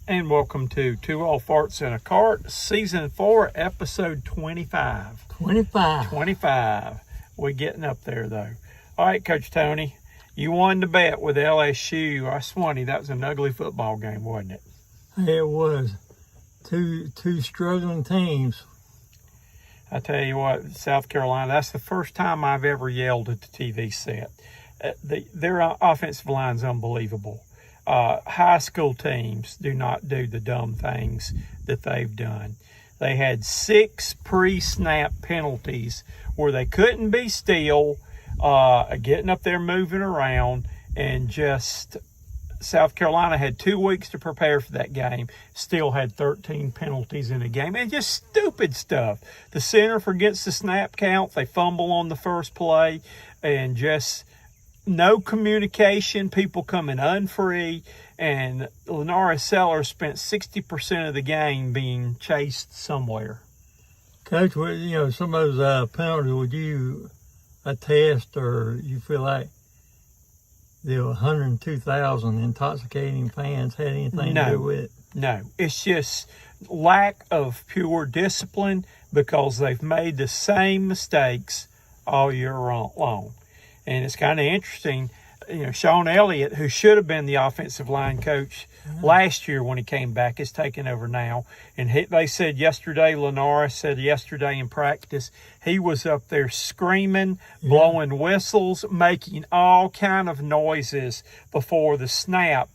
And welcome to Two Old Farts in a Cart, Season 4, Episode 25. 25. We're getting up there, though. All right, Coach Toney, you won the bet with LSU. I swanny, that was an ugly football game, wasn't it? It was. Two struggling teams. I tell you what, South Carolina, that's the first time I've ever yelled at the TV set. Their offensive line's unbelievable. High school teams do not do the dumb things that they've done. They had 6 pre-snap penalties where they couldn't be still, getting up there, moving around, and just South Carolina had 2 weeks to prepare for that game, still had 13 penalties in the game, and just stupid stuff. The center forgets the snap count, they fumble on the first play, and just no communication, people coming unfree, and Lenora Sellers spent 60% of the game being chased somewhere. Coach, some of those penalties, would you attest, or you feel like the 102,000 intoxicating fans had anything to do with it? No, it's just lack of pure discipline because they've made the same mistakes all year long. And it's kind of interesting, Sean Elliott, who should have been the offensive line coach last year when he came back, is taking over now. And they said yesterday, Lenora said yesterday in practice, he was up there screaming, blowing whistles, making all kind of noises before the snap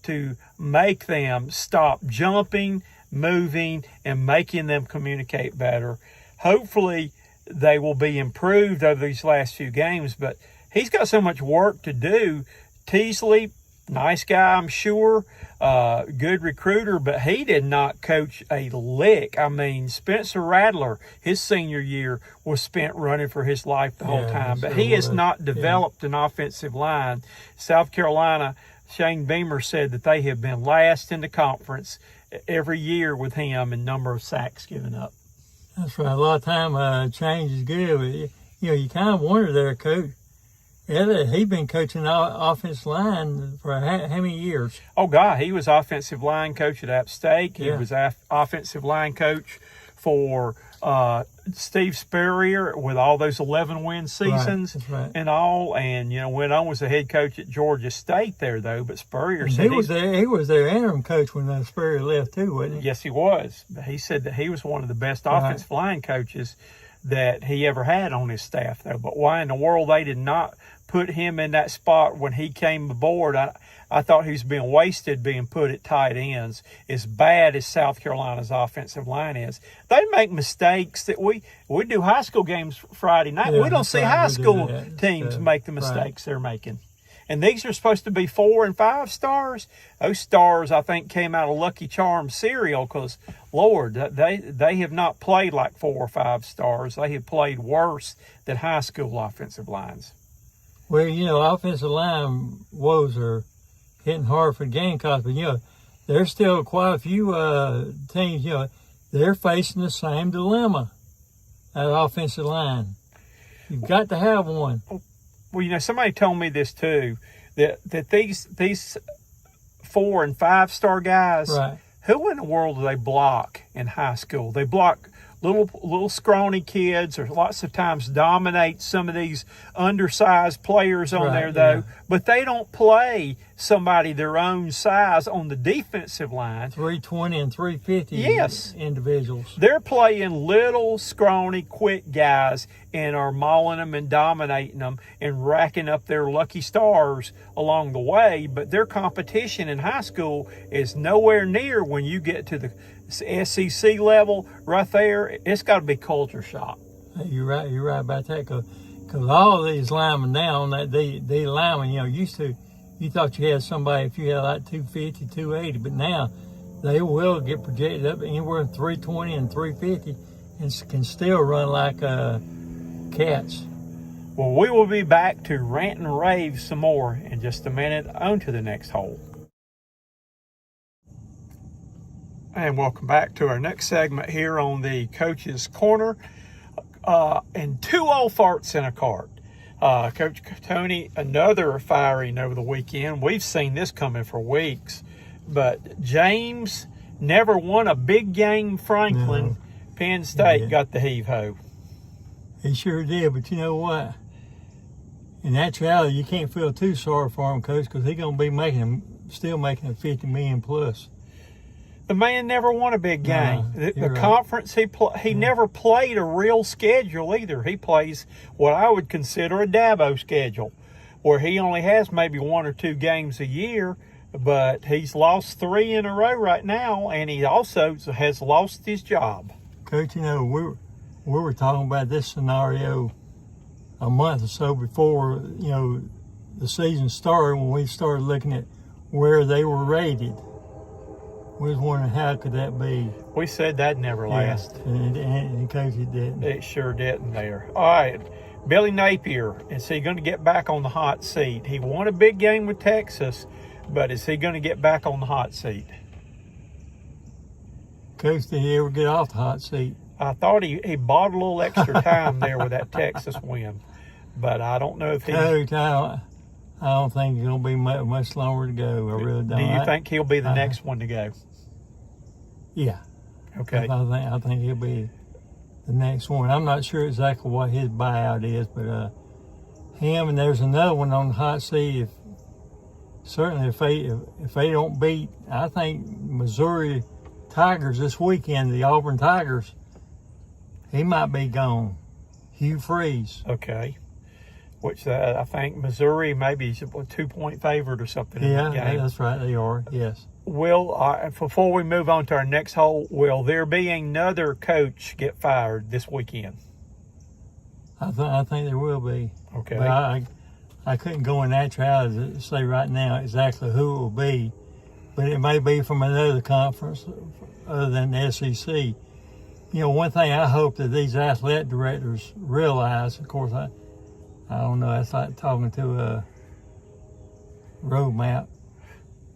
to make them stop jumping, moving, and making them communicate better. Hopefully, they will be improved over these last few games, but he's got so much work to do. Teasley, nice guy, I'm sure, good recruiter, but he did not coach a lick. I mean, Spencer Rattler, his senior year was spent running for his life the whole time, but he has not developed an offensive line. South Carolina, Shane Beamer said that they have been last in the conference every year with him in number of sacks given up. That's right. A lot of time change is good. But, you kind of wonder there, Coach. He's been coaching offensive line for how many years? Oh, God, he was offensive line coach at App State. He was offensive line coach for Steve Spurrier with all those 11-win seasons and all. And, went on was the head coach at Georgia State there, though. But Spurrier said he was their interim coach when Spurrier left, too, wasn't he? Yes, he was. He said that he was one of the best offensive line coaches that he ever had on his staff, though. But why in the world they did not put him in that spot when he came aboard, I thought he was being wasted being put at tight ends. As bad as South Carolina's offensive line is, they make mistakes that we do high school games Friday night. We don't see high school teams make the mistakes they're making. And these are supposed to be 4 and 5 stars. Those stars, I think, came out of Lucky Charms cereal because, Lord, they have not played like 4 or 5 stars. They have played worse than high school offensive lines. Well, offensive line woes are hitting hard for the Gamecocks, but, there's still quite a few teams, they're facing the same dilemma at offensive line. You've got to have one. Well, somebody told me this too, that these 4 and 5 star guys, who in the world do they block in high school? They block little scrawny kids, or lots of times dominate some of these undersized players on there, though. But they don't play somebody their own size on the defensive line. 320 and 350 individuals. They're playing little, scrawny, quick guys and are mauling them and dominating them and racking up their lucky stars along the way. But their competition in high school is nowhere near when you get to the SEC level right there. It's got to be culture shock. You're right about that, because all of these linemen now, the linemen, you thought you had somebody if you had like 250, 280, but now they will get projected up anywhere in 320 and 350 and can still run like cats. Well, we will be back to rant and rave some more in just a minute. On to the next hole. And welcome back to our next segment here on the Coach's Corner. And 2 old farts in a cart. Coach Toney, another firing over the weekend. We've seen this coming for weeks. But James never won a big game. Franklin, No. Penn State Yeah. got the heave-ho. He sure did, but you know what? In actuality, you can't feel too sorry for him, Coach, because he's going to be still making $50 million plus. The man never won a big game. No, the you're right. conference, he never played a real schedule either. He plays what I would consider a Dabo schedule, where he only has maybe 1 or 2 games a year, but he's lost 3 in a row right now, and he also has lost his job. Coach, you know, we were talking about this scenario a month or so before, you know, the season started, when we started looking at where they were rated. We was wondering how could that be. We said that'd never last. Yeah, and Coach, it didn't. It sure didn't there. All right, Billy Napier, is he going to get back on the hot seat? He won a big game with Texas, but is he going to get back on the hot seat? Coach, did he ever get off the hot seat? I thought he bought a little extra time there with that Texas win, but I don't know if he. Coach, I don't think it's going to be much longer to go. I really don't. Do you think he'll be the next one to go? Yeah. Okay. I think he'll be the next one. I'm not sure exactly what his buyout is, but him, and there's another one on the hot seat. If they don't beat, I think Missouri Tigers this weekend, the Auburn Tigers, he might be gone. Hugh Freeze. Okay. Which I think Missouri maybe is a 2-point favorite or something in that game. Yeah, that's right. They are. Yes. Before we move on to our next hole, will there be another coach get fired this weekend? I think there will be. Okay. But I couldn't go in actuality to say right now exactly who it will be, but it may be from another conference other than the SEC. You know, one thing I hope that these athletic directors realize, of course, I don't know, it's like talking to a roadmap,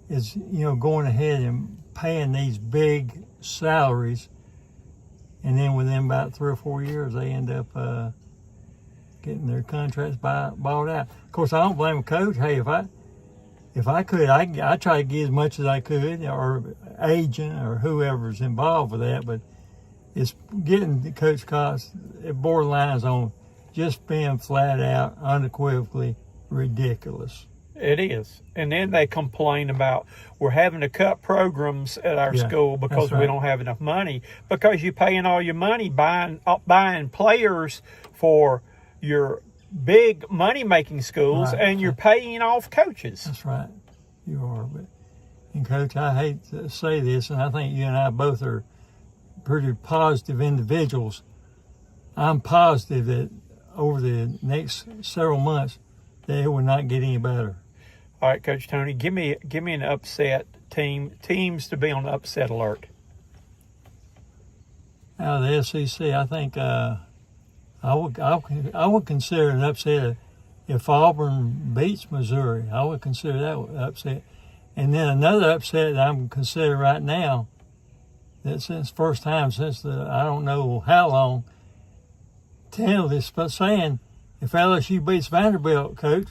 is, you know, going ahead and paying these big salaries, and then within about 3 or 4 years, they end up getting their contracts bought out. Of course, I don't blame a coach. Hey, if I could, I try to get as much as I could, or agent or whoever's involved with that, but it's getting the Coach Cox, it borderlines on just being flat out, unequivocally ridiculous. It is. And then they complain about we're having to cut programs at our school because we don't have enough money, because you're paying all your money buying players for your big money-making schools, and you're paying off coaches. That's right. You are. And, Coach, I hate to say this, and I think you and I both are pretty positive individuals. I'm positive that over the next several months that it will not get any better. All right, Coach Toney, give me an upset teams to be on the upset alert. Out of the SEC, I think I would consider an upset if Auburn beats Missouri. I would consider that an upset. And then another upset that I'm considering right now, that since first time since I don't know how long, this saying if LSU beats Vanderbilt, Coach,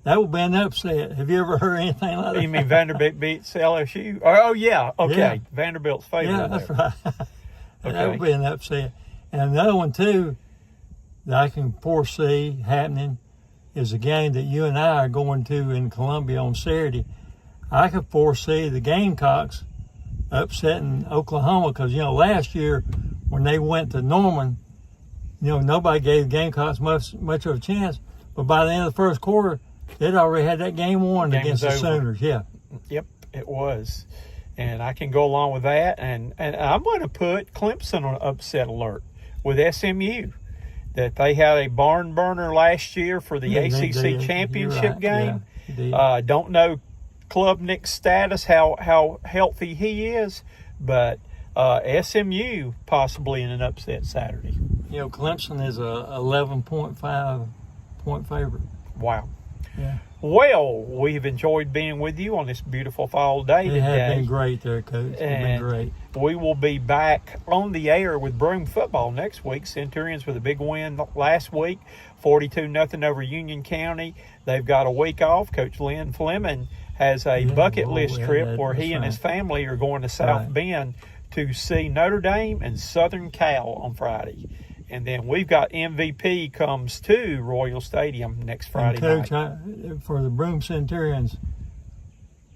that would be an upset. Have you ever heard anything like that? You mean Vanderbilt beats LSU? Oh, yeah. Okay. Yeah. Vanderbilt's favorite. Yeah, that's there. right. Okay. That would be an upset. And another one, too, that I can foresee happening is a game that you and I are going to in Columbia on Saturday. I could foresee the Gamecocks upsetting Oklahoma because, you know, last year when they went to Norman, you know, nobody gave the Gamecocks much of a chance. But by the end of the first quarter, they'd already had that game won against the Sooners. Yeah. Yep, it was. And I can go along with that. And I'm going to put Clemson on upset alert with SMU. That they had a barn burner last year for the ACC championship game. Yeah, don't know Klubnik's status, how healthy he is, but SMU possibly in an upset Saturday. You know, Clemson is a 11.5 point favorite. Wow. Yeah. Well, we've enjoyed being with you on this beautiful fall day today. It has been great there, Coach. It's been great. we will be back on the air with Broome football next week. Centurions with a big win last week, 42-0 over Union County. They've got a week off. Coach Lynn Fleming has a bucket list trip where he and his family are going to South Bend to see Notre Dame and Southern Cal on Friday. And then we've got MVP comes to Royal Stadium next Friday Coach, night. For the Broome Centurions,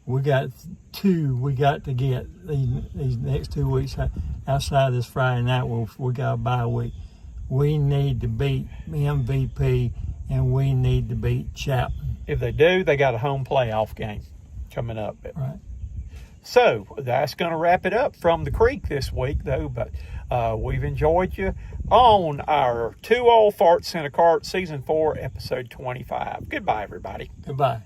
we got to get these next 2 weeks outside this Friday night. We got a bye week. We need to beat MVP, and we need to beat Chapman. If they do, they got a home playoff game coming up. Right. So that's going to wrap it up from the creek this week, though. But we've enjoyed you on our 2 Old Farts in a Cart, Season 4, Episode 25. Goodbye, everybody. Goodbye.